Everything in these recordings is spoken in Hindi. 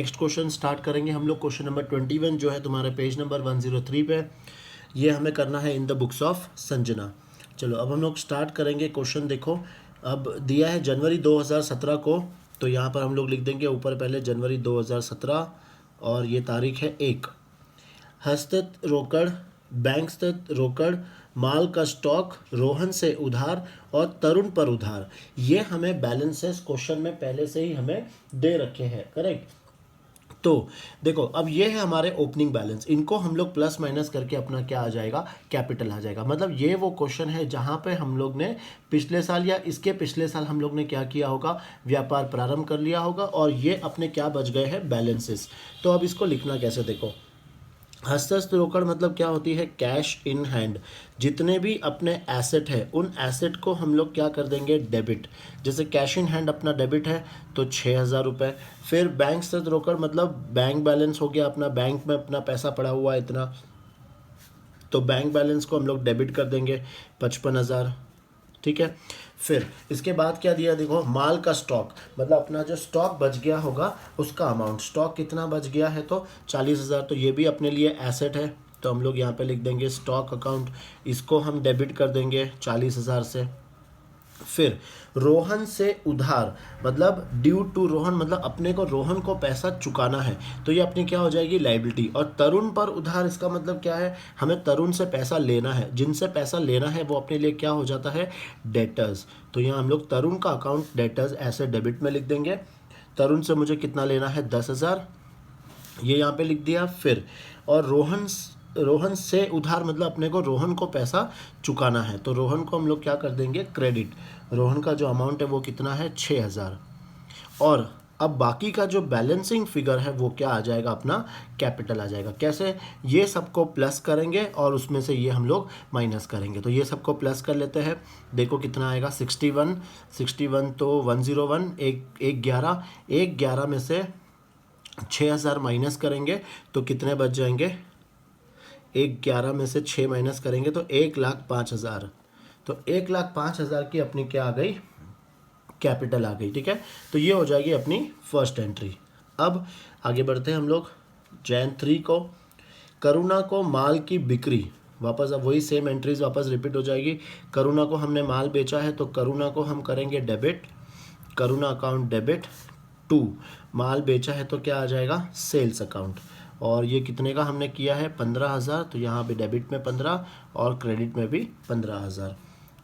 नेक्स्ट क्वेश्चन स्टार्ट करेंगे हम लोग। क्वेश्चन नंबर 21 जो है तुम्हारे पेज नंबर 103 पे, ये हमें करना है in the books of Sanjana. चलो अब हम लोग स्टार्ट करेंगे। क्वेश्चन देखो, अब दिया है जनवरी 2017 को, तो यहाँ पर हम लोग लिख देंगे ऊपर पहले जनवरी 2017 और ये तारीख है 1। हस्तत रोकड़, बैंक स्थित रोकड़, माल का स्टॉक, रोहन से उधार और तरुण पर उधार, ये हमें बैलेंसेस क्वेश्चन में पहले से ही हमें दे रखे हैं, करेक्ट। तो देखो अब ये है हमारे ओपनिंग बैलेंस, इनको हम लोग प्लस माइनस करके अपना क्या आ जाएगा, कैपिटल आ जाएगा। मतलब ये वो क्वेश्चन है जहाँ पे हम लोग ने पिछले साल या इसके पिछले साल हम लोग ने क्या किया होगा, व्यापार प्रारंभ कर लिया होगा और ये अपने क्या बच गए हैं, बैलेंसेस। तो अब इसको लिखना कैसे, देखो हस्तस्थ रोकड़ मतलब क्या होती है, कैश इन हैंड। जितने भी अपने एसेट है उन एसेट को हम लोग क्या कर देंगे, डेबिट। जैसे कैश इन हैंड अपना डेबिट है तो 6,000 रुपये। फिर बैंक स्थित रोकड़ मतलब बैंक बैलेंस हो गया अपना, बैंक में अपना पैसा पड़ा हुआ है इतना, तो बैंक बैलेंस को हम लोग डेबिट कर देंगे 55,000, ठीक है। फिर इसके बाद क्या दिया, देखो माल का स्टॉक मतलब अपना जो स्टॉक बच गया होगा उसका अमाउंट, स्टॉक कितना बच गया है तो 40,000, तो ये भी अपने लिए एसेट है, तो हम लोग यहाँ पे लिख देंगे स्टॉक अकाउंट, इसको हम डेबिट कर देंगे 40,000 से। फिर रोहन से उधार मतलब ड्यू टू रोहन मतलब अपने को रोहन को पैसा चुकाना है, तो ये अपनी क्या हो जाएगी, लाइबिलिटी। और तरुण पर उधार इसका मतलब क्या है, हमें तरुण से पैसा लेना है, जिनसे पैसा लेना है वो अपने लिए क्या हो जाता है, डेटर्स। तो यहाँ हम लोग तरुण का अकाउंट डेटर्स ऐसे डेबिट में लिख देंगे। तरुण से मुझे कितना लेना है, 10,000, ये यहाँ पे लिख दिया। फिर और रोहन से उधार मतलब अपने को रोहन को पैसा चुकाना है, तो रोहन को हम लोग क्या कर देंगे, क्रेडिट। रोहन का जो अमाउंट है वो कितना है, 6,000। और अब बाकी का जो बैलेंसिंग फिगर है वो क्या आ जाएगा, अपना कैपिटल आ जाएगा। कैसे, ये सबको प्लस करेंगे और उसमें से ये हम लोग माइनस करेंगे, तो ये सबको प्लस कर लेते हैं। देखो कितना आएगा, 61 तो 101, एक 11 में से 6,000 माइनस करेंगे तो कितने बच जाएंगे, 11 में से 6 माइनस करेंगे तो 1,05,000, तो 1,05,000 की अपनी क्या आ गई, कैपिटल आ गई, ठीक है। तो ये हो जाएगी अपनी फर्स्ट एंट्री। अब आगे बढ़ते हैं हम लोग। जैन 3 को, करुणा को माल की बिक्री, वापस अब वही सेम एंट्रीज वापस रिपीट हो जाएगी। करुणा को हमने माल बेचा है तो करुणा को हम करेंगे debit, Karuna account debit to, माल बेचा है तो क्या आ जाएगा, सेल्स अकाउंट। और ये कितने का हमने किया है, 15,000, तो यहाँ पे डेबिट में 15 और क्रेडिट में भी 15,000।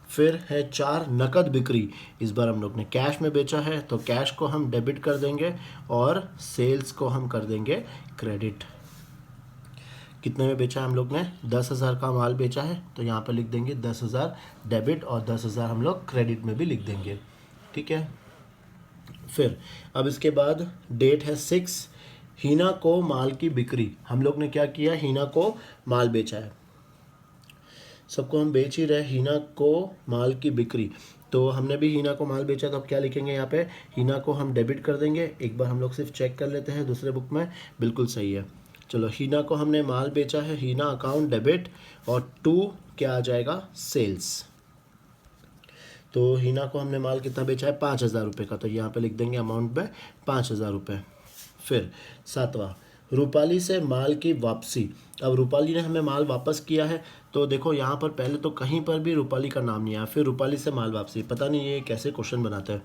फिर है 4 नकद बिक्री, इस बार हम लोग ने कैश में बेचा है तो कैश को हम डेबिट कर देंगे और सेल्स को हम कर देंगे क्रेडिट। कितने में बेचा है हम लोग ने, 10,000 का माल बेचा है तो यहाँ पे लिख देंगे 10,000 डेबिट और 10,000 हम लोग क्रेडिट में भी लिख देंगे, ठीक है। फिर अब इसके बाद डेट है 6, हीना को माल की बिक्री। हम लोग ने क्या किया, हीना को माल बेचा है, सबको हम बेच ही रहे, हीना को माल की बिक्री, तो हमने भी हीना को माल बेचा, तो अब क्या लिखेंगे यहाँ पे, हीना को हम डेबिट कर देंगे। एक बार हम लोग सिर्फ चेक कर लेते हैं दूसरे बुक में, बिल्कुल सही है। चलो हीना को हमने माल बेचा है, हीना अकाउंट डेबिट और टू क्या आ जाएगा, सेल्स। तो हीना को हमने माल कितना बेचा है, 5,000 रुपये का, तो यहाँ पे लिख देंगे अमाउंट में 5,000 रुपये। फिर 7वां, रूपाली से माल की वापसी। अब रूपाली ने हमें माल वापस किया है, तो देखो यहाँ पर पहले तो कहीं पर भी रूपाली का नाम नहीं आया, फिर रूपाली से माल वापसी, पता नहीं ये कैसे क्वेश्चन बनाते हैं।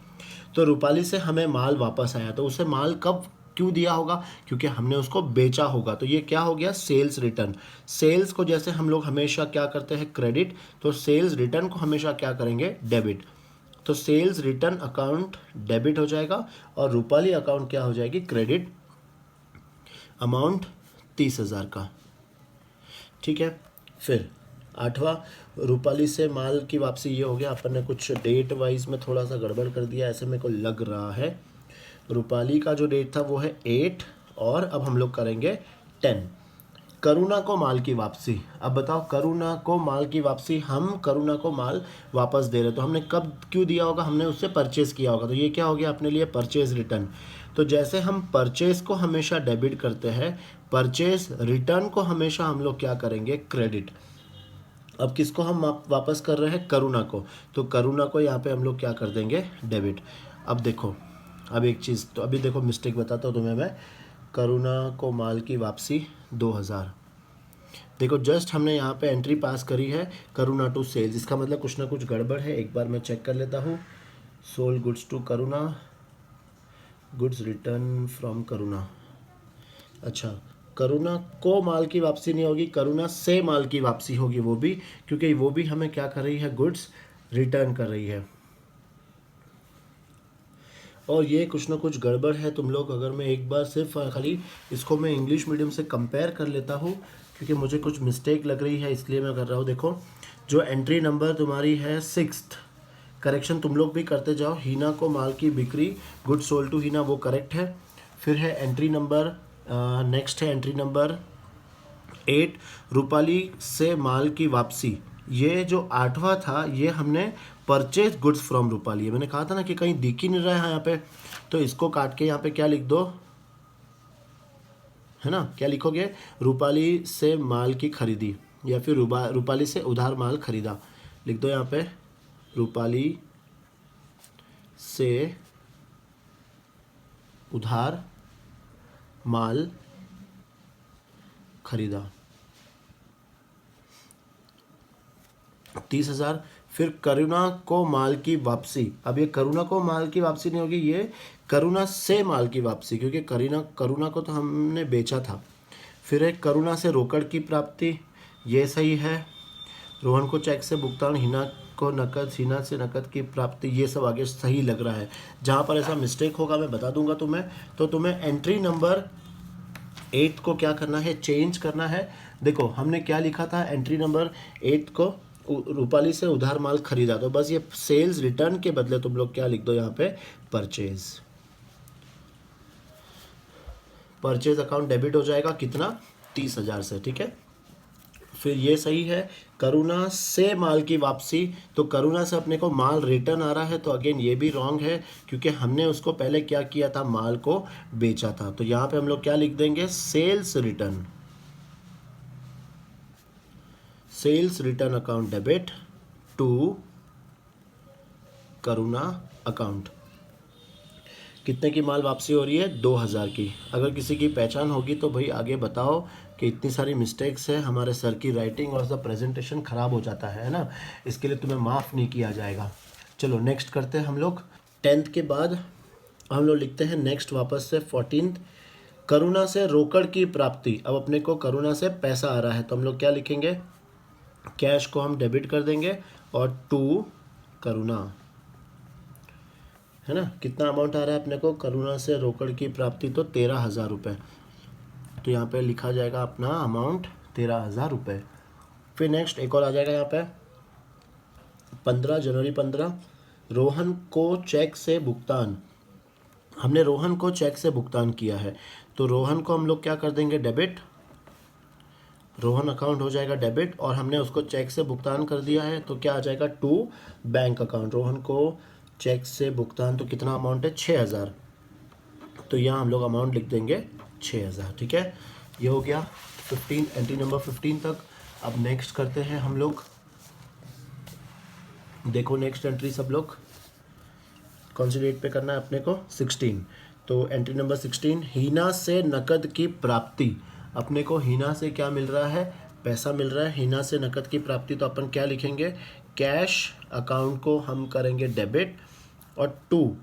तो रूपाली से हमें माल वापस आया, तो उसे माल कब क्यों दिया होगा, क्योंकि हमने उसको बेचा होगा, तो ये क्या हो गया, सेल्स रिटर्न। सेल्स को जैसे हम लोग हमेशा क्या करते हैं, क्रेडिट, तो सेल्स रिटर्न को हमेशा क्या करेंगे, डेबिट। तो सेल्स रिटर्न अकाउंट डेबिट हो जाएगा और रूपाली अकाउंट क्या हो जाएगी, क्रेडिट, अमाउंट 30,000 का, ठीक है। फिर 8वां, रूपाली से माल की वापसी, ये हो गया। अपन ने कुछ डेट वाइज में थोड़ा सा गड़बड़ कर दिया ऐसे मेरे को लग रहा है। रूपाली का जो डेट था वो है 8 और अब हम लोग करेंगे 10। करुणा को माल की वापसी, अब बताओ करुणा को माल की वापसी, हम करुणा को माल वापस दे रहे, तो हमने कब क्यों दिया होगा, हमने उससे परचेज किया होगा, तो ये क्या हो गया अपने लिए, परचेज रिटर्न। तो जैसे हम परचेज को हमेशा डेबिट करते हैं, परचेज रिटर्न को हमेशा हम लोग क्या करेंगे, क्रेडिट। अब किसको हम वापस कर रहे हैं, करुणा को, तो करुणा को यहाँ पे हम लोग क्या कर देंगे, डेबिट। अब देखो, अब एक चीज़, तो अभी देखो मिस्टेक बताता हूँ तुम्हें मैं, करुणा को माल की वापसी 2000। देखो जस्ट हमने यहाँ पे एंट्री पास करी है करुणा टू सेल्स, इसका मतलब कुछ ना कुछ गड़बड़ है। एक बार मैं चेक कर लेता हूँ। Sold goods to Karuna, goods return from Karuna. अच्छा, करुणा को माल की वापसी नहीं होगी, करुणा से माल की वापसी होगी वो भी, क्योंकि वो भी हमें क्या कर रही है, गुड्स रिटर्न कर रही है। और ये कुछ ना कुछ गड़बड़ है तुम लोग। अगर मैं एक बार सिर्फ खाली इसको मैं इंग्लिश मीडियम से कंपेयर कर लेता हूँ, क्योंकि मुझे कुछ मिस्टेक लग रही है इसलिए मैं कर रहा हूँ। देखो जो एंट्री नंबर तुम्हारी है 6th, करेक्शन तुम लोग भी करते जाओ। हीना को माल की बिक्री, गुड सोल्ड टू हीना, वो करेक्ट है। फिर है एंट्री नंबर नेक्स्ट है एंट्री नंबर 8, रूपाली से माल की वापसी। ये जो 8वां था ये हमने परचेज गुड्स फ्रॉम रूपाली, मैंने कहा था ना कि कहीं दिख ही नहीं रहा है यहाँ पे, तो इसको काट के यहाँ पे क्या लिख दो, है ना, क्या लिखोगे, रूपाली से माल की खरीदी, या फिर रूपाली से उधार माल खरीदा, लिख दो यहाँ पे रूपाली से उधार माल खरीदा 30,000। फिर करुणा को माल की वापसी, अब ये करुणा को माल की वापसी नहीं होगी, ये करुणा से माल की वापसी, क्योंकि करुणा को तो हमने बेचा था। फिर एक करुणा से रोकड़ की प्राप्ति, ये सही है। रोहन को चेक से भुगतान, हिना को नकद, हिना से नकद की प्राप्ति, ये सब आगे सही लग रहा है। जहाँ पर ऐसा मिस्टेक होगा मैं बता दूंगा तुम्हें। तो तुम्हें एंट्री नंबर 8 को क्या करना है, चेंज करना है। देखो हमने क्या लिखा था, एंट्री नंबर 8 को रूपाली से उधार माल खरीदा, तो बस ये सेल्स रिटर्न के बदले तुम लोग क्या लिख दो यहाँ पे, परचेज। परचेज अकाउंट डेबिट हो जाएगा कितना, 30,000 से, ठीक है। फिर ये सही है, करुणा से माल की वापसी, तो करुणा से अपने को माल रिटर्न आ रहा है, तो अगेन ये भी रॉन्ग है, क्योंकि हमने उसको पहले क्या किया था, माल को बेचा था। तो यहाँ पे हम लोग क्या लिख देंगे, sales return, sales return account debit to Karuna account. कितने की माल वापसी हो रही है, 2000 की। अगर किसी की पहचान होगी तो भाई आगे बताओ कि इतनी सारी मिस्टेक्स है, हमारे सर की राइटिंग और सब प्रेजेंटेशन ख़राब हो जाता है ना, इसके लिए तुम्हें माफ़ नहीं किया जाएगा। चलो नेक्स्ट करते हैं हम लोग। 10th के बाद हम लोग लिखते हैं नेक्स्ट वापस से 14th, करुणा से रोकड़ की प्राप्ति। अब अपने को करुणा से पैसा आ रहा है, तो हम लोग क्या लिखेंगे, कैश को हम डेबिट कर देंगे और टू करुणा, है ना। कितना अमाउंट आ रहा है अपने को, करुणा से रोकड़ की प्राप्ति, तो 13,000 रुपये। तो यहाँ पे लिखा जाएगा अपना अमाउंट 13,000 रुपये। फिर नेक्स्ट एक और आ जाएगा यहाँ पे 15 जनवरी 15, रोहन को चेक से भुगतान। हमने रोहन को चेक से भुगतान किया है, तो रोहन को हम लोग क्या कर देंगे, डेबिट, रोहन अकाउंट हो जाएगा डेबिट, और हमने उसको चेक से भुगतान कर दिया है, तो क्या आ जाएगा, टू बैंक अकाउंट। रोहन को चेक से भुगतान, तो कितना अमाउंट है, 6,000, तो यहाँ हम लोग अमाउंट लिख देंगे 6,000, ठीक है। ये हो गया 15, एंट्री नंबर 15 तक। अब नेक्स्ट करते हैं हम लोग, देखो नेक्स्ट एंट्री सब लोग कौन सी डेट पे करना है अपने को, 16। तो एंट्री नंबर 16, हीना से नकद की प्राप्ति। अपने को हीना से क्या मिल रहा है, पैसा मिल रहा है, हीना से नकद की प्राप्ति, तो अपन क्या लिखेंगे, कैश अकाउंट को हम करेंगे डेबिट और टू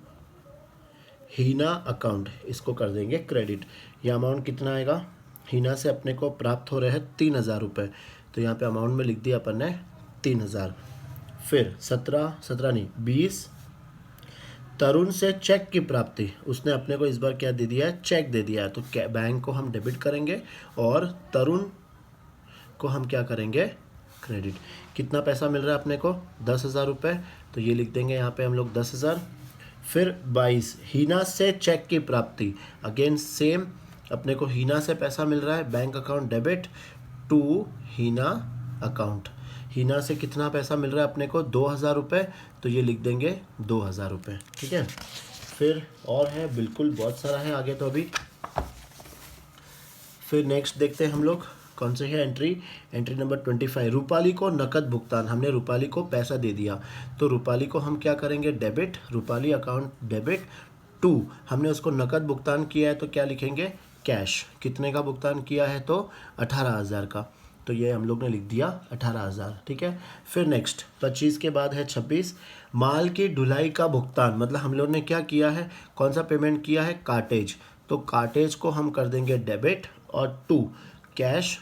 हीना अकाउंट इसको कर देंगे क्रेडिट। यह अमाउंट कितना आएगा, हीना से अपने को प्राप्त हो रहे हैं 3,000 रुपये, तो यहाँ पे अमाउंट में लिख दिया अपन ने 3,000। फिर 17 नहीं 20, तरुण से चेक की प्राप्ति। उसने अपने को इस बार क्या दे दिया है, चेक दे दिया है, तो बैंक को हम डेबिट करेंगे और तरुण को हम क्या करेंगे, क्रेडिट। कितना पैसा मिल रहा है अपने को, 10,000 रुपये, तो ये लिख देंगे यहाँ पे हम लोग 10,000। फिर 22, हीना से चेक की प्राप्ति। अगेन सेम, अपने को हीना से पैसा मिल रहा है, bank account debit to Heena account. Heena से कितना पैसा मिल रहा है अपने को, 2,000 रुपये, तो ये लिख देंगे 2,000 रुपये, ठीक है। फिर और है, बिल्कुल बहुत सारा है आगे तो अभी। फिर नेक्स्ट देखते हैं हम लोग कौन से है एंट्री, एंट्री नंबर 25, रूपाली को नकद भुगतान। हमने रूपाली को पैसा दे दिया, तो रूपाली को हम क्या करेंगे, debit, Rupali account debit to, हमने उसको नकद भुगतान किया है, तो क्या लिखेंगे, कैश, कितने का भुगतान किया है तो 18,000 का, तो ये हम लोग ने लिख दिया 18,000, ठीक है। फिर नेक्स्ट 25 के बाद है 26, माल की ढुलाई का भुगतान, मतलब हम लोग ने क्या किया है, कौन सा पेमेंट किया है, कार्टेज, तो कार्टेज को हम कर देंगे डेबिट, और टू कैश,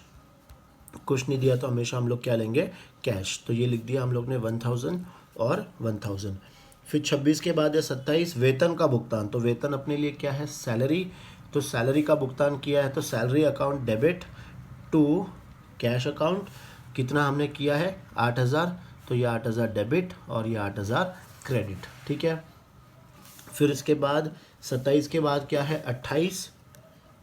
कुछ नहीं दिया तो हमेशा हम लोग क्या लेंगे, कैश, तो ये लिख दिया हम लोग ने 1000 और 1000। फिर 26 के बाद है 27, वेतन का भुगतान, तो वेतन अपने लिए क्या है, सैलरी, तो सैलरी का भुगतान किया है तो salary account debit to cash account, कितना हमने किया है 8000, तो ये 8000 डेबिट और ये 8000 क्रेडिट, ठीक है। फिर इसके बाद 27 के बाद क्या है 28,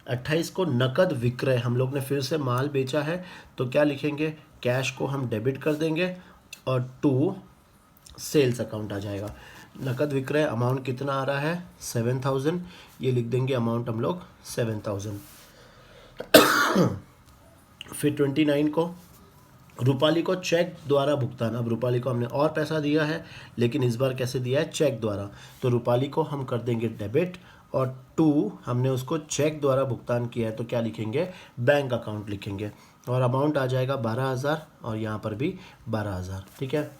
28 को नकद विक्रय, हम लोग ने फिर से माल बेचा है तो क्या लिखेंगे, कैश को हम डेबिट कर देंगे और टू सेल्स अकाउंट आ जाएगा। नकद विक्रय अमाउंट कितना आ रहा है 7000, ये लिख देंगे अमाउंट हम लोग 7000। फिर 29 को रूपाली को चेक द्वारा भुगतान, अब रूपाली को हमने और पैसा दिया है लेकिन इस बार कैसे दिया है, चेक द्वारा, तो रूपाली को हम कर देंगे डेबिट और टू हमने उसको चेक द्वारा भुगतान किया है तो क्या लिखेंगे, बैंक अकाउंट लिखेंगे, और अमाउंट आ जाएगा 12,000 और यहाँ पर भी 12,000, ठीक है।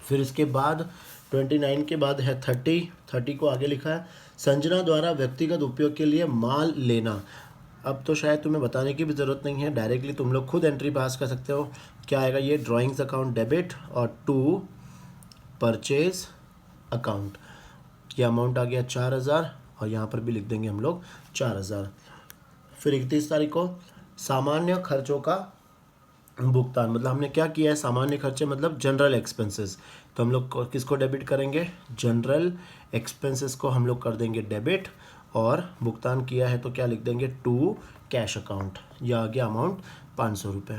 फिर इसके बाद 29 के बाद है 30 को आगे लिखा है संजना द्वारा व्यक्तिगत उपयोग के लिए माल लेना। अब तो शायद तुम्हें बताने की भी ज़रूरत नहीं है, डायरेक्टली तुम लोग खुद एंट्री पास कर सकते हो। क्या आएगा, ये ड्राइंग्स अकाउंट डेबिट और टू परचेज अकाउंट, ये अमाउंट आ गया 4000 और यहाँ पर भी लिख देंगे हम लोग 4000। फिर 31 तारीख को सामान्य खर्चों का भुगतान, मतलब हमने क्या किया है, सामान्य खर्चे मतलब जनरल एक्सपेंसेस, तो हम लोग किसको डेबिट करेंगे, जनरल एक्सपेंसेस को हम लोग कर देंगे डेबिट, और भुगतान किया है तो क्या लिख देंगे, टू कैश अकाउंट, यह आ गया अमाउंट 500 रुपये।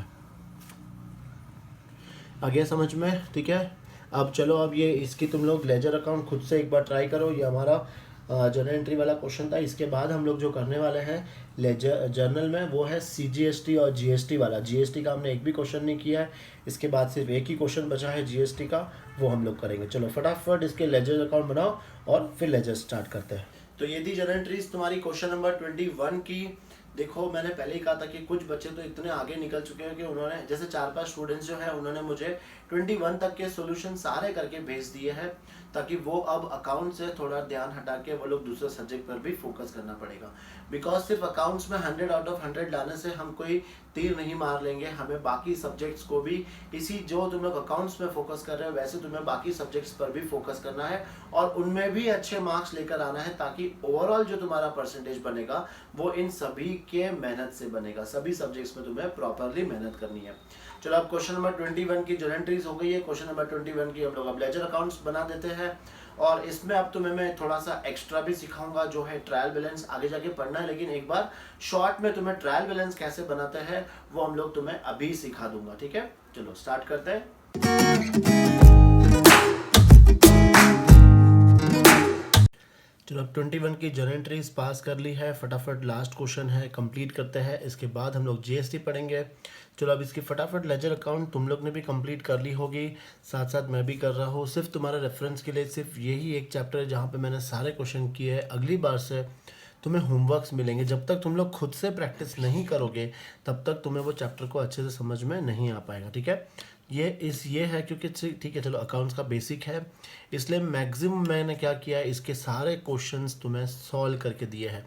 आ गया समझ में, ठीक है। अब चलो, अब ये इसकी तुम लोग लेजर अकाउंट खुद से एक बार ट्राई करो, ये हमारा जर्नल एंट्री वाला क्वेश्चन था। इसके बाद हम लोग जो करने वाले हैं लेजर जर्नल में वो है CGST और GST वाला। GST का हमने एक भी क्वेश्चन नहीं किया है, इसके बाद सिर्फ एक ही क्वेश्चन बचा है GST का, वो हम लोग करेंगे। चलो फटाफट इसके लेजर अकाउंट बनाओ और फिर लेजर स्टार्ट करते हैं। तो ये थी जर्नल एंट्रीज तुम्हारी क्वेश्चन नंबर 21 की। देखो मैंने पहले ही कहा था कि कुछ बच्चे तो इतने आगे निकल चुके हैं कि उन्होंने, जैसे 4-5 स्टूडेंट्स जो है उन्होंने मुझे 21 तक के सॉल्यूशन सारे करके भेज दिए हैं, ताकि वो अब अकाउंट से थोड़ा ध्यान हटा के वो लोग दूसरे सब्जेक्ट पर भी फोकस करना पड़ेगा। बिकॉज सिर्फ अकाउंट्स में 100 आउट ऑफ 100 लाने से हम कोई तीर नहीं मार लेंगे, हमें बाकी सब्जेक्ट्स को भी, इसी जो तुम लोग अकाउंट्स में फोकस कर रहे हो वैसे तुम्हें बाकी सब्जेक्ट्स पर भी फोकस करना है और उनमें भी अच्छे मार्क्स लेकर आना है, ताकि ओवरऑल जो तुम्हारा परसेंटेज बनेगा वो इन सभी के मेहनत से बनेगा। सभी सब्जेक्ट्स में तुम्हें प्रॉपरली मेहनत करनी है। चलो अब क्वेश्चन नंबर 21 की जो एंट्रीज हो गई है, क्वेश्चन नंबर 21 की हम लोग अब लेजर अकाउंट्स बना देते हैं, और इसमें अब तुम्हें मैं थोड़ा सा एक्स्ट्रा भी सिखाऊंगा जो है ट्रायल बैलेंस, आगे जाके पढ़ना है, लेकिन एक बार शॉर्ट में तुम्हें ट्रायल बैलेंस कैसे बनाते हैं वो हम लोग तुम्हें अभी सिखा दूंगा, ठीक है। चलो स्टार्ट करते हैं। चलो अब 21 की जर्नल एंट्रीज पास कर ली है, फटाफट लास्ट क्वेश्चन है कंप्लीट करते हैं, इसके बाद हम लोग GST पढ़ेंगे। चलो अब इसकी फटाफट लेजर अकाउंट तुम लोग ने भी कंप्लीट कर ली होगी, साथ साथ मैं भी कर रहा हूँ। सिर्फ तुम्हारे रेफरेंस के लिए सिर्फ यही एक चैप्टर है जहाँ पे मैंने सारे क्वेश्चन किए हैं। अगली बार से तुम्हें होमवर्क्स मिलेंगे, जब तक तुम लोग खुद से प्रैक्टिस नहीं करोगे तब तक तुम्हें वो चैप्टर को अच्छे से समझ में नहीं आ पाएगा, ठीक है। ये है क्योंकि ठीक है, चलो अकाउंट्स का बेसिक है, इसलिए मैक्सिमम मैंने क्या किया है, इसके सारे क्वेश्चंस तुम्हें सॉल्व करके दिए हैं।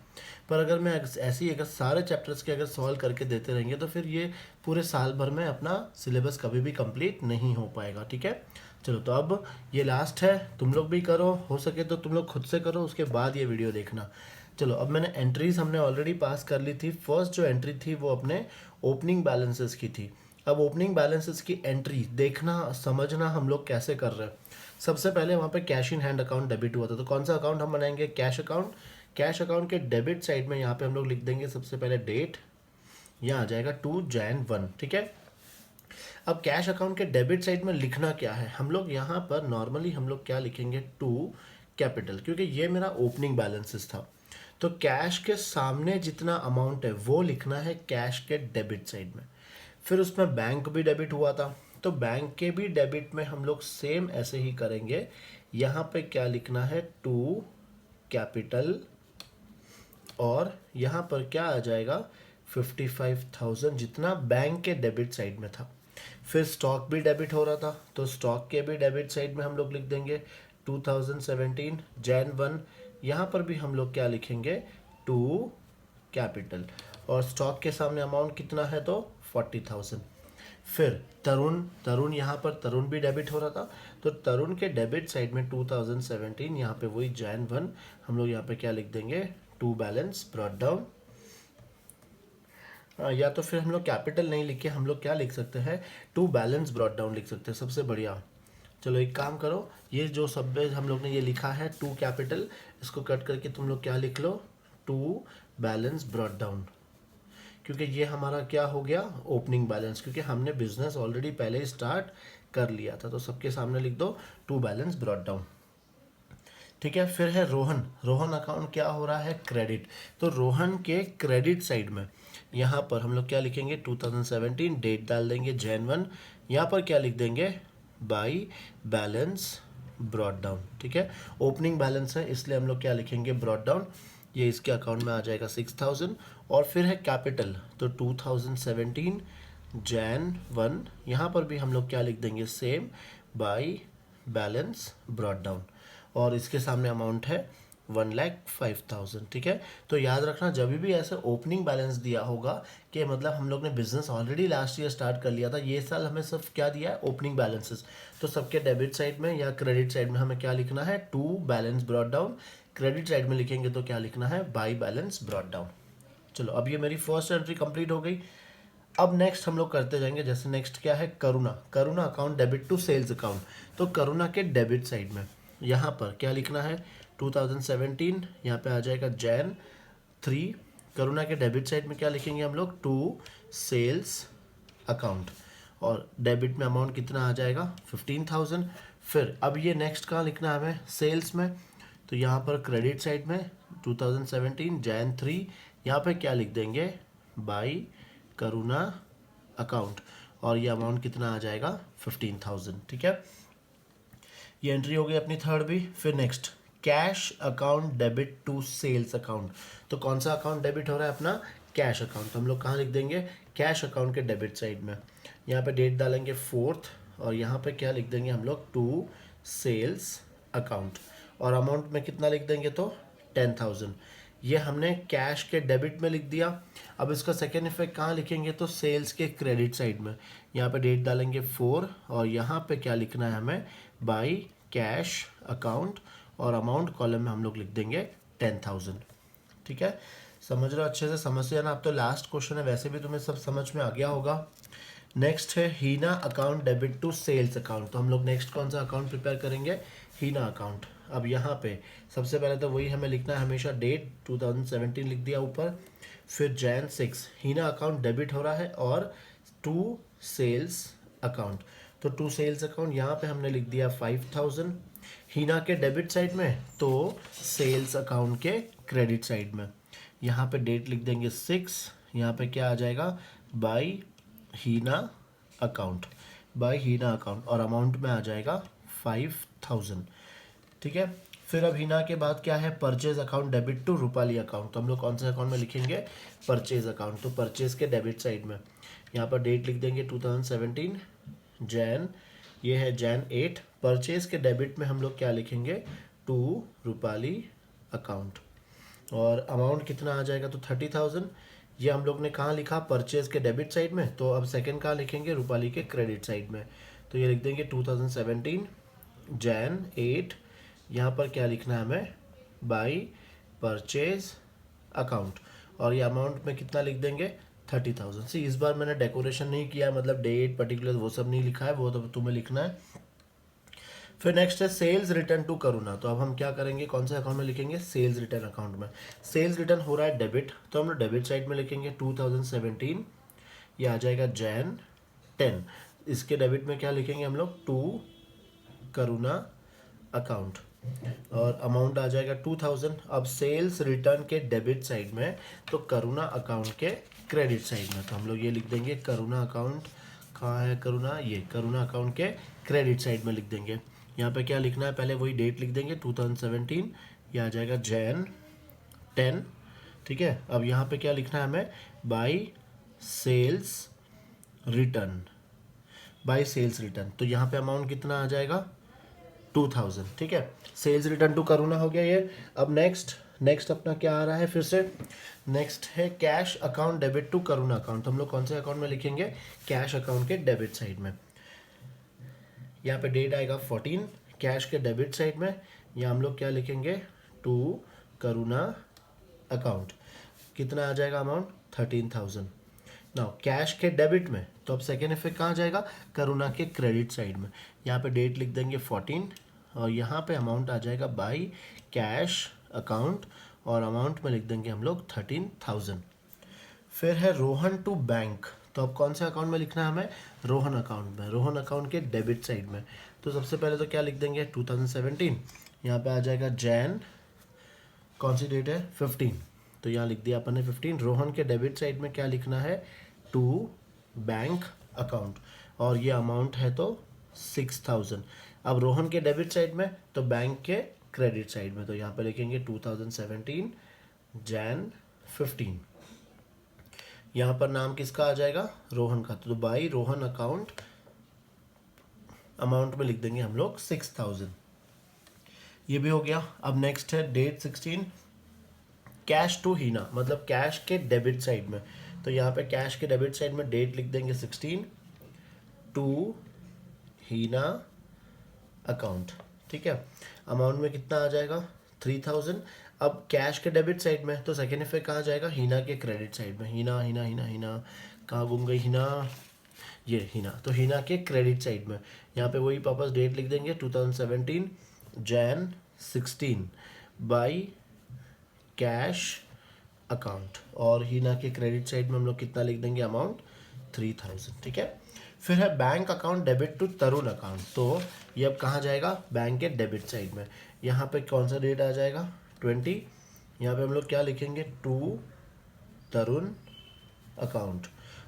पर अगर मैं ऐसे ही अगर सारे चैप्टर्स के अगर सॉल्व करके देते रहेंगे तो फिर ये पूरे साल भर में अपना सिलेबस कभी भी कंप्लीट नहीं हो पाएगा, ठीक है। चलो तो अब ये लास्ट है, तुम लोग भी करो, हो सके तो तुम लोग खुद से करो, उसके बाद ये वीडियो देखना। चलो अब मैंने एंट्रीज हमने ऑलरेडी पास कर ली थी। फर्स्ट जो एंट्री थी वो अपने ओपनिंग बैलेंसेस की थी। अब ओपनिंग बैलेंसेस की एंट्री देखना समझना हम लोग कैसे कर रहे हैं। सबसे पहले वहाँ पे cash in hand account debit हुआ था, तो कौन सा अकाउंट हम बनाएंगे, कैश अकाउंट। कैश अकाउंट के डेबिट साइड में यहाँ पे हम लोग लिख देंगे सबसे पहले डेट, यहाँ आ जाएगा 2 Jan 1, ठीक है। अब कैश अकाउंट के डेबिट साइड में लिखना क्या है, हम लोग यहाँ पर नॉर्मली हम लोग क्या लिखेंगे, 2 कैपिटल, क्योंकि ये मेरा ओपनिंग बैलेंसेस था। तो कैश के सामने जितना अमाउंट है वो लिखना है कैश के डेबिट साइड में। फिर उसमें बैंक भी डेबिट हुआ था, तो बैंक के भी डेबिट में हम लोग सेम ऐसे ही करेंगे। यहाँ पे क्या लिखना है, 2 कैपिटल, और यहाँ पर क्या आ जाएगा 55,000 जितना बैंक के डेबिट साइड में था। फिर स्टॉक भी डेबिट हो रहा था तो स्टॉक के भी डेबिट साइड में हम लोग लिख देंगे 2017 जैन 1। यहाँ पर भी हम लोग क्या लिखेंगे टू कैपिटल, और स्टॉक के सामने अमाउंट कितना है तो 40,000। फिर तरुण यहाँ पर तरुण भी डेबिट हो रहा था तो तरुण के डेबिट साइड में 2017 यहाँ पे वही जैन 1 हम लोग यहाँ पे क्या लिख देंगे टू बैलेंस ब्रॉट डाउन। या तो फिर हम लोग कैपिटल नहीं लिख के हम लोग क्या लिख सकते हैं टू बैलेंस ब्रॉट डाउन लिख सकते हैं, सबसे बढ़िया। चलो एक काम करो, ये जो शब्द हम लोग ने ये लिखा है टू कैपिटल, इसको कट करके तुम लोग क्या लिख लो टू बैलेंस ब्रॉट डाउन, क्योंकि ये हमारा क्या हो गया ओपनिंग बैलेंस, क्योंकि हमने बिजनेस ऑलरेडी पहले ही स्टार्ट कर लिया था। तो सबके सामने लिख दो टू बैलेंस ब्रॉट डाउन। ठीक है, फिर है रोहन। रोहन अकाउंट क्या हो रहा है क्रेडिट, तो रोहन के क्रेडिट साइड में यहाँ पर हम लोग क्या लिखेंगे 2017 डेट डाल देंगे जैन 1। यहाँ पर क्या लिख देंगे बाई बैलेंस ब्रॉट डाउन। ठीक है, ओपनिंग बैलेंस है इसलिए हम लोग क्या लिखेंगे ब्रॉट डाउन, ये इसके अकाउंट में आ जाएगा 6,000। और फिर है कैपिटल तो 2017 जैन 1, यहाँ पर भी हम लोग क्या लिख देंगे same by balance brought down, और इसके सामने अमाउंट है 1,05,000। ठीक है, तो याद रखना जब भी ऐसे ओपनिंग बैलेंस दिया होगा कि मतलब हम लोग ने business already last year start कर लिया था, ये साल हमें सिर्फ क्या दिया है ओपनिंग बैलेंसेस, तो सबके डेबिट साइड में या क्रेडिट साइड में हमें क्या लिखना है to balance brought down, credit side में लिखेंगे तो क्या लिखना है बाई बैलेंस ब्रॉट डाउन। चलो अब ये मेरी फर्स्ट एंट्री कंप्लीट हो गई। अब नेक्स्ट हम लोग करते जाएंगे, जैसे नेक्स्ट क्या है Karuna. Karuna account debit to sales account, तो करुणा के डेबिट साइड में यहाँ पर क्या लिखना है 2017, यहाँ पे आ जाएगा जैन 3। करुणा के डेबिट साइड में क्या लिखेंगे हम लोग टू सेल्स अकाउंट, और डेबिट में अमाउंट कितना आ जाएगा 15,000। फिर अब ये नेक्स्ट कहाँ लिखना है हमें सेल्स में, तो यहाँ पर क्रेडिट साइड में 2017 जैन 3, यहाँ पे क्या लिख देंगे बाई करुणा अकाउंट, और ये अमाउंट कितना आ जाएगा 15,000। ठीक है, ये एंट्री हो गई अपनी थर्ड भी। फिर next cash account debit to sales account, तो कौन सा अकाउंट डेबिट हो रहा है अपना कैश अकाउंट, तो हम लोग कहाँ लिख देंगे कैश अकाउंट के डेबिट साइड में, यहाँ पे डेट डालेंगे 4th, और यहाँ पे क्या लिख देंगे हम लोग टू सेल्स अकाउंट, और अमाउंट में कितना लिख देंगे तो 10,000। ये हमने कैश के डेबिट में लिख दिया। अब इसका सेकेंड इफेक्ट कहाँ लिखेंगे तो सेल्स के क्रेडिट साइड में, यहाँ पे डेट डालेंगे 4, और यहाँ पे क्या लिखना है हमें बाई कैश अकाउंट, और अमाउंट कॉलम में हम लोग लिख देंगे 10,000। ठीक है, समझ रहे हो अच्छे से, समझिए ना। अब तो लास्ट क्वेश्चन है, वैसे भी तुम्हें सब समझ में आ गया होगा। नेक्स्ट है Heena account debit to sales account, तो हम लोग नेक्स्ट कौन सा अकाउंट प्रिपेयर करेंगे हीना अकाउंट। अब यहाँ पे सबसे पहले तो वही हमें लिखना है हमेशा डेट 2017 लिख दिया ऊपर, फिर जैन 6 हीना अकाउंट डेबिट हो रहा है, और टू सेल्स अकाउंट, तो टू सेल्स अकाउंट यहाँ पे हमने लिख दिया 5,000 हीना के डेबिट साइड में, तो सेल्स अकाउंट के क्रेडिट साइड में यहाँ पे डेट लिख देंगे 6, यहाँ पे क्या आ जाएगा by Heena account, by Heena account, और अमाउंट में आ जाएगा 5,000। ठीक है, फिर अब हीना के बाद क्या है purchase account debit to Rupali account, तो हम लोग कौन से अकाउंट में लिखेंगे परचेज अकाउंट, तो परचेज के डेबिट साइड में यहाँ पर डेट लिख देंगे 2017 जैन, ये है जैन 8। परचेज के डेबिट में हम लोग क्या लिखेंगे टू रूपाली अकाउंट, और अमाउंट कितना आ जाएगा तो 30,000। ये हम लोग ने कहाँ लिखा परचेज के डेबिट साइड में, तो अब सेकंड कहाँ लिखेंगे रूपाली के क्रेडिट साइड में, तो ये लिख देंगे 2017 जैन 8। यहाँ पर क्या लिखना है हमें बाई परचेज अकाउंट, और ये अमाउंट में कितना लिख देंगे 30,000। सी इस बार मैंने डेकोरेशन नहीं किया, मतलब डेट पर्टिकुलर वो सब नहीं लिखा है, वो तो तुम्हें लिखना है। फिर नेक्स्ट है सेल्स रिटर्न टू करुणा, तो अब हम क्या करेंगे कौन से अकाउंट में लिखेंगे सेल्स रिटर्न अकाउंट में। सेल्स रिटर्न हो रहा है डेबिट, तो हम लोग डेबिट साइड में लिखेंगे 2017, ये आ जाएगा जैन 10। इसके डेबिट में क्या लिखेंगे हम लोग टू करुणा अकाउंट, और अमाउंट आ जाएगा 2000। अब सेल्स रिटर्न के डेबिट साइड में, तो करुणा अकाउंट के क्रेडिट साइड में, तो हम लोग ये लिख देंगे करुणा अकाउंट, कहाँ है करुणा, ये करुणा अकाउंट के क्रेडिट साइड में लिख देंगे। यहाँ पे क्या लिखना है पहले वही डेट लिख देंगे 2017, ये आ जाएगा जैन 10। ठीक है, अब यहाँ पे क्या लिखना है हमें, by sales return, by sales return. तो यहाँ पे अमाउंट कितना आ जाएगा, 2000। ठीक है, सेल्स रिटर्न टू करुणा हो गया ये। अब नेक्स्ट अपना क्या आ रहा है, फिर से नेक्स्ट है cash account debit to Karuna account. हम लोग कौन से अकाउंट में लिखेंगे, कैश अकाउंट के डेबिट साइड में। यहाँ पे डेट आएगा 14 कैश के डेबिट साइड में। यहाँ हम लोग क्या लिखेंगे, टू करुणा अकाउंट। कितना आ जाएगा अमाउंट, 13,000। नाउ कैश के डेबिट में, तो अब सेकेंड इफेक्ट कहाँ जाएगा, करुणा के क्रेडिट साइड में। यहाँ पे डेट लिख देंगे 14 और यहाँ पे अमाउंट आ जाएगा बाई कैश अकाउंट और अमाउंट में लिख देंगे हम लोग 13,000। फिर है रोहन टू बैंक। तो अब कौन से अकाउंट में लिखना है हमें, रोहन अकाउंट में, रोहन अकाउंट के डेबिट साइड में। तो सबसे पहले तो क्या लिख देंगे, 2017। यहाँ पे आ जाएगा जैन, कौन सी डेट है, 15। तो यहाँ लिख दिया अपन ने 15। रोहन के डेबिट साइड में क्या लिखना है, टू बैंक अकाउंट और ये अमाउंट है तो 6,000। अब रोहन के डेबिट साइड में तो बैंक के क्रेडिट साइड में, तो यहाँ पे लिखेंगे 2017 जैन 15। यहाँ पर नाम किसका आ जाएगा, रोहन का, तो बाई रोहन अकाउंट अमाउंट में लिख देंगे हम लोग 6,000। ये भी हो गया। अब नेक्स्ट है डेट 16 कैश टू हीना, मतलब कैश के डेबिट साइड में। तो यहाँ पे कैश के डेबिट साइड में डेट लिख देंगे 16 टू हीना अकाउंट। ठीक है, अमाउंट में कितना आ जाएगा, 3,000। अब कैश के डेबिट साइड में, तो सेकेंड इफेक्ट कहाँ जाएगा, हीना के क्रेडिट साइड में। हीना हीना हीना हीना कहाँ घूम गई हीना, ये हीना, तो हीना के क्रेडिट साइड में। यहाँ पे वही वापस डेट लिख देंगे 2017 जैन 16 बाई कैश अकाउंट और हीना के क्रेडिट साइड में हम लोग कितना लिख देंगे, अमाउंट 3,000। ठीक है, फिर है bank account debit to Tarun account. तो ये अब कहाँ जाएगा, बैंक के डेबिट साइड में। यहाँ पे कौन सा डेट आ जाएगा, 20। यहाँ पे हम लोग क्या लिखेंगे, टू तरुण अकाउंट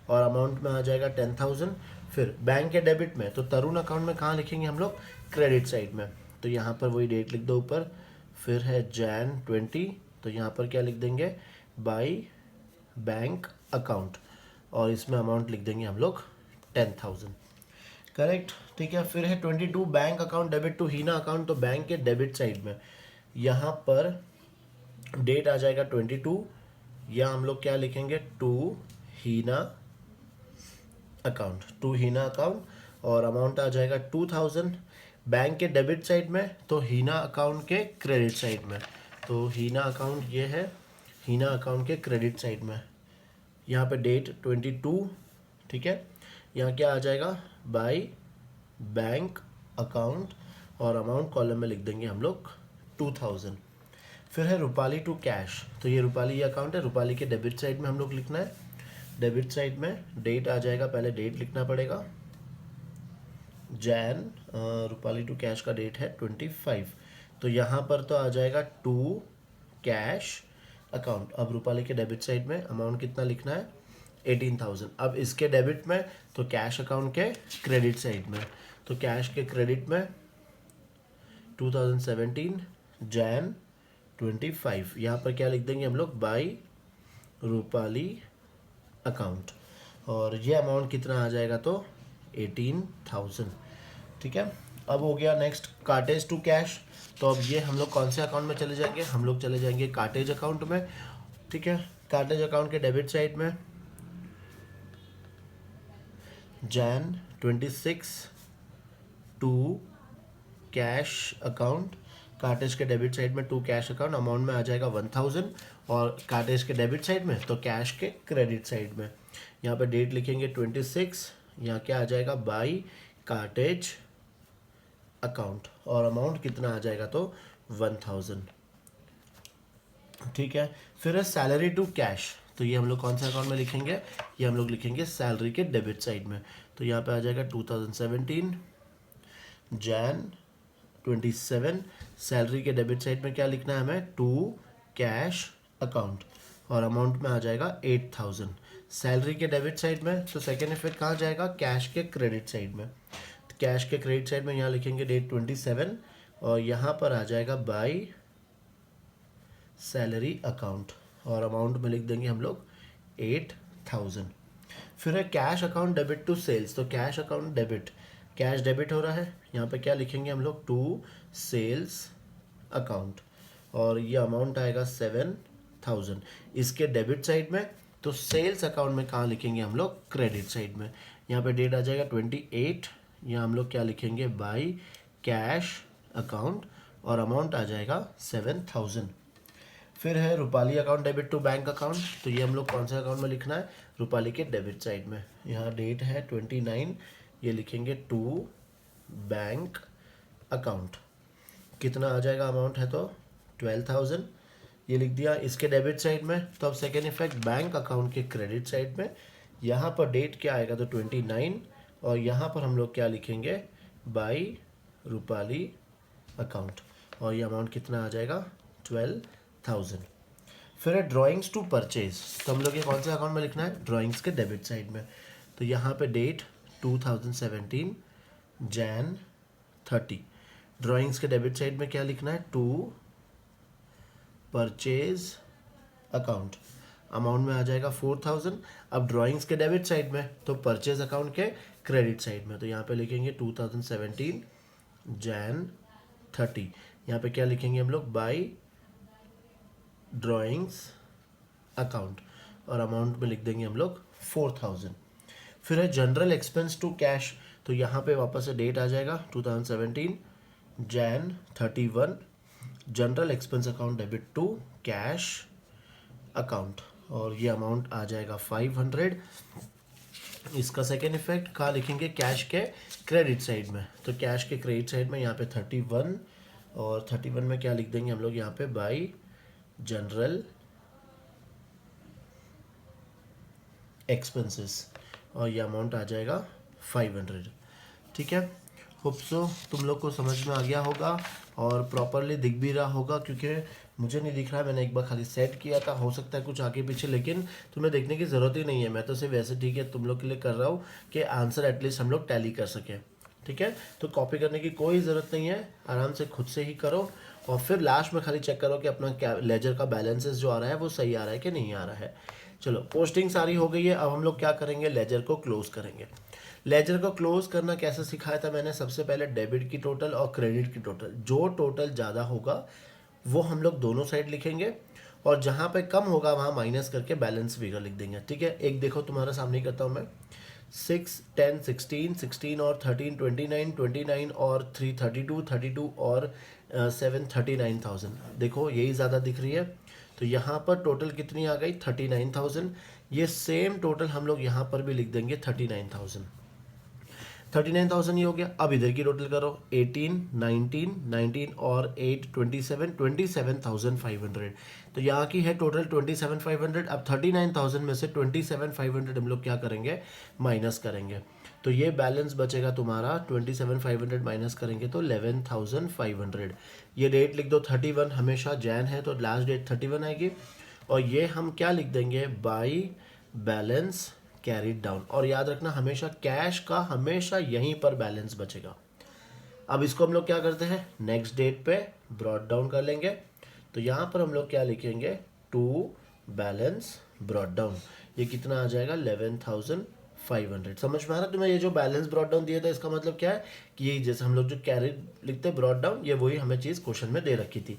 और अमाउंट में आ जाएगा 10,000। फिर बैंक के डेबिट में, तो तरुण अकाउंट में कहाँ लिखेंगे हम लोग, क्रेडिट साइड में। तो यहाँ पर वही डेट लिख दो ऊपर। फिर है जैन 20, तो यहाँ पर क्या लिख देंगे, बाई बैंक अकाउंट और इसमें अमाउंट लिख देंगे हम लोग 10,000। करेक्ट, ठीक है। फिर है 22 bank account debit to Heena account, तो बैंक के डेबिट साइड में यहाँ पर डेट आ जाएगा 22। या हम लोग क्या लिखेंगे, to Heena account, to Heena account और अमाउंट आ जाएगा 2,000 बैंक के डेबिट साइड में, तो हीना अकाउंट के क्रेडिट साइड में। तो हीना अकाउंट ये है, हीना अकाउंट के क्रेडिट साइड में। यहाँ पे डेट 22। ठीक है, यहाँ क्या आ जाएगा, बाई बैंक अकाउंट और अमाउंट कॉलम में लिख देंगे हम लोग 2,000। फिर है रूपाली टू कैश, तो ये रूपाली ये अकाउंट है, रूपाली के डेबिट साइड में हम लोग लिखना है। डेबिट साइड में डेट आ जाएगा, पहले डेट लिखना पड़ेगा, जैन, रूपाली टू कैश का डेट है 25। तो यहाँ पर तो आ जाएगा टू कैश अकाउंट। अब रूपाली के डेबिट साइड में अमाउंट कितना लिखना है, 18,000। अब इसके डेबिट में, तो कैश अकाउंट के क्रेडिट साइड में, तो कैश के क्रेडिट में 2017 जैन 25। यहाँ पर क्या लिख देंगे हम लोग, बाई रूपाली अकाउंट और ये अमाउंट कितना आ जाएगा, तो 18,000। ठीक है, अब हो गया नेक्स्ट कार्टेज टू कैश। तो अब ये हम लोग कौन से अकाउंट में चले जाएंगे, हम लोग चले जाएंगे कार्टेज अकाउंट में। ठीक है, कार्टेज अकाउंट के डेबिट साइड में Jan 26 to cash account, cartage के डेबिट साइड में टू कैश अकाउंट, अमाउंट में आ जाएगा 1,000 और कार्टेज के डेबिट साइड में तो कैश के क्रेडिट साइड में। यहाँ पे डेट लिखेंगे 26, यहाँ क्या आ जाएगा, बाई कार्टेज अकाउंट और अमाउंट कितना आ जाएगा, तो 1,000। ठीक है, फिर है सैलरी टू कैश। तो ये हम लोग कौन से अकाउंट में लिखेंगे, ये हम लोग लिखेंगे सैलरी के डेबिट साइड में। तो यहाँ पे आ जाएगा 2017 जैन 27। सैलरी के डेबिट साइड में क्या लिखना है हमें, टू कैश अकाउंट और अमाउंट में आ जाएगा 8,000। सैलरी के डेबिट साइड में, तो सेकेंड इफेक्ट कहाँ जाएगा, कैश के क्रेडिट साइड में। कैश के क्रेडिट साइड में यहाँ लिखेंगे डेट 27 और यहाँ पर आ जाएगा बाई सैलरी अकाउंट और अमाउंट में लिख देंगे हम लोग 8000। फिर है cash account debit to sales, तो cash account debit, cash debit हो रहा है, यहाँ पे क्या लिखेंगे हम लोग, टू सेल्स अकाउंट, और ये अमाउंट आएगा 7000 इसके डेबिट साइड में। तो सेल्स अकाउंट में कहाँ लिखेंगे हम लोग, क्रेडिट साइड में। यहाँ पे डेट आ जाएगा 28, यहाँ हम लोग क्या लिखेंगे, बाई कैश अकाउंट, और अमाउंट आ जाएगा 7000। फिर है Rupali account debit to bank account, तो ये हम लोग कौन से अकाउंट में लिखना है, रूपाली के डेबिट साइड में। यहाँ डेट है 29, ये लिखेंगे टू बैंक अकाउंट, कितना आ जाएगा, अमाउंट है तो 12000, ये लिख दिया इसके डेबिट साइड में। तो अब सेकेंड इफेक्ट बैंक अकाउंट के क्रेडिट साइड में, यहाँ पर डेट क्या आएगा, तो 29, और यहाँ पर हम लोग क्या लिखेंगे, बाई रूपाली अकाउंट, और ये अमाउंट कितना आ जाएगा, 12000। फिर है ड्राइंग्स टू परचेज, तो हम लोग ये कौन से अकाउंट में लिखना है, ड्राइंग्स के डेबिट साइड में। तो यहाँ पे डेट 2017 Jan 30, ड्राइंग्स के डेबिट साइड में क्या लिखना है, टू परचेज अकाउंट, अमाउंट में आ जाएगा 4000। अब ड्राइंग्स के डेबिट साइड में, तो परचेज अकाउंट के क्रेडिट साइड में, तो यहाँ पे लिखेंगे 2017 Jan 30, यहाँ पे क्या लिखेंगे हम लोग, बाई ड्राइंग्स अकाउंट, और अमाउंट में लिख देंगे हम लोग 4000। फिर है जनरल एक्सपेंस टू कैश, तो यहाँ पे वापस से डेट आ जाएगा 2017 Jan 31, general expense account debit to cash account, और ये अमाउंट आ जाएगा 500। इसका सेकेंड इफेक्ट कहाँ लिखेंगे, कैश के क्रेडिट साइड में, तो कैश के क्रेडिट साइड में यहाँ पे 31, और 31 में क्या लिख देंगे हम लोग, यहाँ पे बाई जनरल एक्सपेंसेस, और ये अमाउंट आ जाएगा 500। ठीक है, होप सो तुम लोग को समझ में आ गया होगा और प्रॉपरली दिख भी रहा होगा, क्योंकि मुझे नहीं दिख रहा है, मैंने एक बार खाली सेट किया था, हो सकता है कुछ आगे पीछे, लेकिन तुम्हें देखने की ज़रूरत ही नहीं है, मैं तो सिर्फ वैसे ठीक है तुम लोग के लिए कर रहा हूँ कि आंसर एटलीस्ट हम लोग टैली कर सकें। ठीक है, तो कॉपी करने की कोई ज़रूरत नहीं है, आराम से खुद से ही करो, और फिर लास्ट में खाली चेक करो कि अपना क्या लेजर का बैलेंसेस जो आ रहा है वो सही आ रहा है कि नहीं आ रहा है। चलो, पोस्टिंग सारी हो गई है, अब हम लोग क्या करेंगे, लेजर को क्लोज करेंगे। लेजर को क्लोज करना कैसे सिखाया था मैंने, सबसे पहले डेबिट की टोटल और क्रेडिट की टोटल, जो टोटल ज़्यादा होगा वो हम लोग दोनों साइड लिखेंगे, और जहाँ पे कम होगा वहाँ माइनस करके बैलेंस फिगर लिख देंगे। ठीक है, एक देखो तुम्हारे सामने ही करता हूँ मैं, 6, 10, 16, 16 और 13, 29, 29 और 3, 32, 32 और 7, 39,000। देखो यही ज़्यादा दिख रही है, तो यहाँ पर टोटल कितनी आ गई, 39,000। ये सेम टोटल हम लोग यहाँ पर भी लिख देंगे 39,000। 39,000 ही हो गया। अब इधर की टोटल करो, 18, 19, 19 और 8, 27, 27,500। तो यहाँ की है टोटल 27,500। अब 39,000 में से 27,500 हम लोग क्या करेंगे, माइनस करेंगे, तो ये बैलेंस बचेगा तुम्हारा 27,500 माइनस करेंगे तो 11,500। ये डेट लिख दो 31, हमेशा जैन है तो लास्ट डेट 31 आएगी, और ये हम क्या लिख देंगे, बाई बैलेंस कैरीड डाउन, और याद रखना हमेशा कैश का हमेशा यहीं पर बैलेंस बचेगा। अब इसको हम लोग क्या करते हैं, नेक्स्ट डेट पे ब्रॉड डाउन कर लेंगे, तो यहाँ पर हम लोग क्या लिखेंगे, टू बैलेंस ब्रॉड डाउन, ये कितना आ जाएगा, 11,500। समझ में आ रहा तुम्हें, ये जो बैलेंस ब्रॉड डाउन दिया था इसका मतलब क्या है कि ये जैसे हम लोग जो कैरीड लिखते हैं ब्रॉड डाउन, ये वही हमें चीज़ क्वेश्चन में दे रखी थी।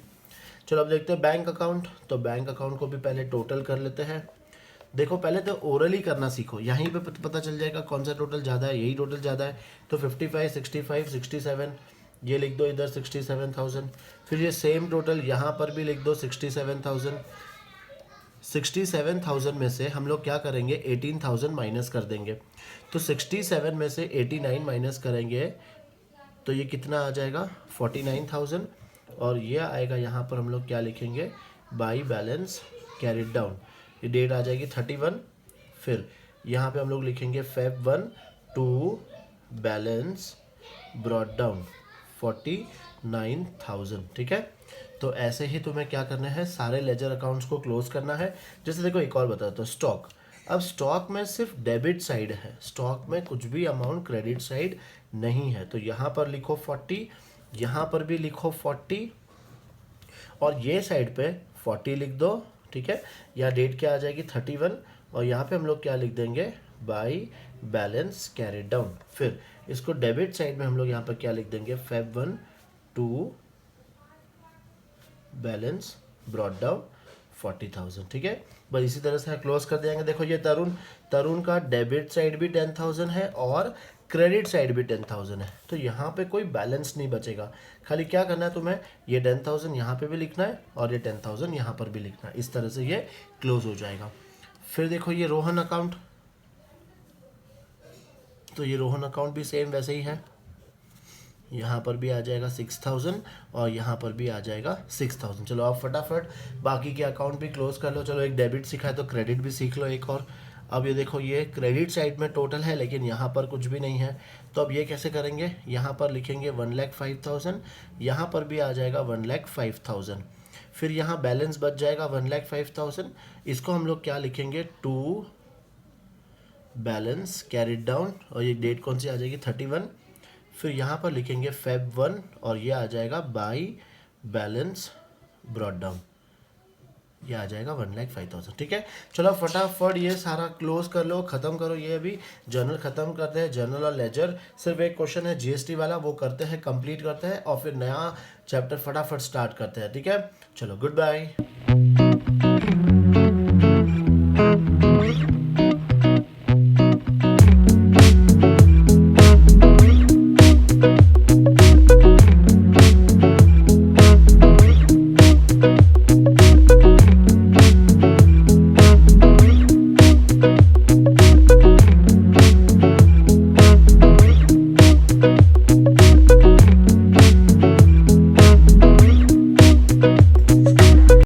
चलो अब देखते हैं बैंक अकाउंट, तो बैंक अकाउंट को भी पहले टोटल कर लेते हैं। देखो पहले तो ओरली करना सीखो, यहीं पे पता चल जाएगा कौन सा टोटल ज़्यादा है, यही टोटल ज़्यादा है, तो 55, 65, 67 ये लिख दो इधर 67,000। फिर ये सेम टोटल यहाँ पर भी लिख दो 67,000। 67,000 में से हम लोग क्या करेंगे, 18,000 माइनस कर देंगे, तो 67 में से 89 माइनस करेंगे तो ये कितना आ जाएगा, 49,000, और ये आएगा यहाँ पर हम लोग क्या लिखेंगे, बाई बैलेंस कैरिड डाउन, ये डेट आ जाएगी 31। फिर यहाँ पे हम लोग लिखेंगे Feb 1 to balance brought down 49,000। ठीक है, तो ऐसे ही तुम्हें क्या करना है, सारे लेजर अकाउंट्स को क्लोज करना है। जैसे देखो एक और बताता हूँ, स्टॉक, अब स्टॉक में सिर्फ डेबिट साइड है, स्टॉक में कुछ भी अमाउंट क्रेडिट साइड नहीं है, तो यहाँ पर लिखो 40, यहाँ पर भी लिखो 40, और ये साइड पे 40 लिख दो, ठीक है। यहाँ डेट क्या आ जाएगी 31 और यहाँ पे हम लोग क्या लिख देंगे बाई बैलेंस कैरिड डाउन। फिर इसको डेबिट साइड में हम लोग यहाँ पर क्या लिख देंगे Feb 1 to balance brought down 40,000, ठीक है। बस इसी तरह से क्लोज कर देंगे। देखो ये तरुण का डेबिट साइड भी 10,000 है और क्रेडिट साइड भी 10,000 है, तो यहाँ पे कोई बैलेंस नहीं बचेगा। खाली क्या करना है तुम्हें, ये 10,000 यहाँ पे भी लिखना है और ये 10,000 यहाँ पर भी लिखना है। इस तरह से ये क्लोज हो जाएगा। फिर देखो ये रोहन अकाउंट, तो ये रोहन अकाउंट भी सेम वैसे ही है, यहाँ पर भी आ जाएगा 6,000 और यहाँ पर भी आ जाएगा 6,000। चलो आप फटाफट बाकी के अकाउंट भी क्लोज कर लो। चलो एक डेबिट सीखा है तो क्रेडिट भी सीख लो एक और। अब ये देखो ये क्रेडिट साइड में टोटल है लेकिन यहाँ पर कुछ भी नहीं है, तो अब ये कैसे करेंगे, यहाँ पर लिखेंगे 1,05,000, यहाँ पर भी आ जाएगा 1,05,000। फिर यहाँ बैलेंस बच जाएगा 1,05,000, इसको हम लोग क्या लिखेंगे टू बैलेंस कैरिड डाउन और ये डेट कौन सी आ जाएगी 31। फिर यहाँ पर लिखेंगे Feb 1 और ये आ जाएगा बाई बैलेंस ब्रॉट डाउन, ये आ जाएगा 1,05,000, ठीक है। चलो फटाफट ये सारा क्लोज कर लो, खत्म करो। ये अभी जर्नल खत्म करते हैं, जर्नल और लेजर। सिर्फ एक क्वेश्चन है जीएसटी वाला, वो करते हैं कंप्लीट करते हैं और फिर नया चैप्टर फटाफट स्टार्ट करते हैं, ठीक है। चलो गुड बाय।